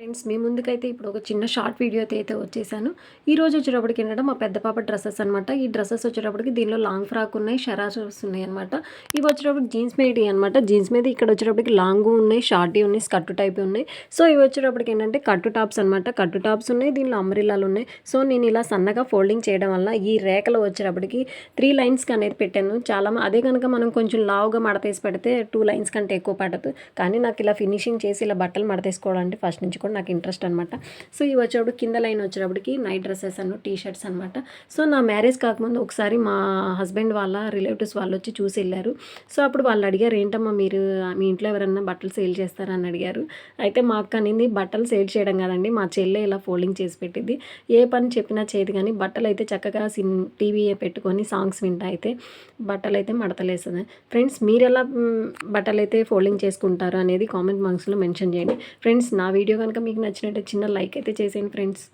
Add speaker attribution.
Speaker 1: Friends మీ ముందుకైతే ఇప్పుడు ఒక చిన్న షార్ట్ వీడియో అయితే వచ్చేసాను. ఈరోజు వచ్చేటప్పటికి ఏంటంటే మా పెద్ద పాప డ్రెస్సెస్ అనమాట. ఈ డ్రెస్సెస్ వచ్చేటప్పటికి దీనిలో లాంగ్ ఫ్రాక్ ఉన్నాయి, షరారాస్ ఉన్నాయి అనమాట. ఇవి వచ్చేటప్పటికి జీన్స్ మీది అనమాట. జీన్స్ మీద ఇక్కడ వచ్చేటప్పటికి లాంగ్ ఉన్నాయి, షార్టీ ఉన్నాయి, స్కర్ట్ టైప్ ఉన్నాయి. సో ఇవి వచ్చేటప్పటికి ఏంటంటే కట్టు టాప్స్ అనమాట. కట్టు టాప్స్ ఉన్నాయి, దీనిలో అంబ్రిల్లాలు ఉన్నాయి. సో నేను ఇలా సన్నగా ఫోల్డింగ్ చేయడం వల్ల ఈ రేఖలు వచ్చేటప్పటికి 3 లైన్స్కి అనేది పెట్టాను. చాలా అదే కనుక మనం కొంచెం లావుగా మడతేసి పెడితే 2 లైన్స్ కంటే ఎక్కువ పడదు. కానీ నాకు ఇలా ఫినిషింగ్ చేసి ఇలా బట్టలు మడతేసుకోవడం అంటే ఫస్ట్ నుంచి కూడా నాకు ఇంట్రెస్ట్ అనమాట. సో ఇవి వచ్చేటప్పుడు కింద లైన్ వచ్చేటప్పటికి నైట్ డ్రెస్సెస్ అను టీ షర్ట్స్ అనమాట. సో నా మ్యారేజ్ కాకముందు ఒకసారి మా హస్బెండ్ వాళ్ళ రిలేటివ్స్ వాళ్ళు వచ్చి చూసి వెళ్ళారు. సో అప్పుడు వాళ్ళు అడిగారు, ఏంటమ్మా మీరు మీ ఇంట్లో ఎవరన్నా బట్టలు సేల్ చేస్తారా అని అడిగారు. అయితే మా అక్క అనింది, బట్టలు సేల్ చేయడం కదండి, మా చెల్లె ఇలా ఫోల్డింగ్ చేసి పెట్టింది, ఏ పని చెప్పినా చేయదు, కానీ బట్టలు అయితే చక్కగా టీవీ పెట్టుకొని సాంగ్స్ వింటా అయితే బట్టలు అయితే మడతలేస్తుంది. ఫ్రెండ్స్ మీరు ఎలా బట్టలు అయితే ఫోల్డింగ్ చేసుకుంటారు అనేది కామెంట్ బాక్స్లో మెన్షన్ చేయండి. ఫ్రెండ్స్ నా వీడియో కనుక మీకు నచ్చినట్టు చిన్న లైక్ అయితే చేసేయండి ఫ్రెండ్స్.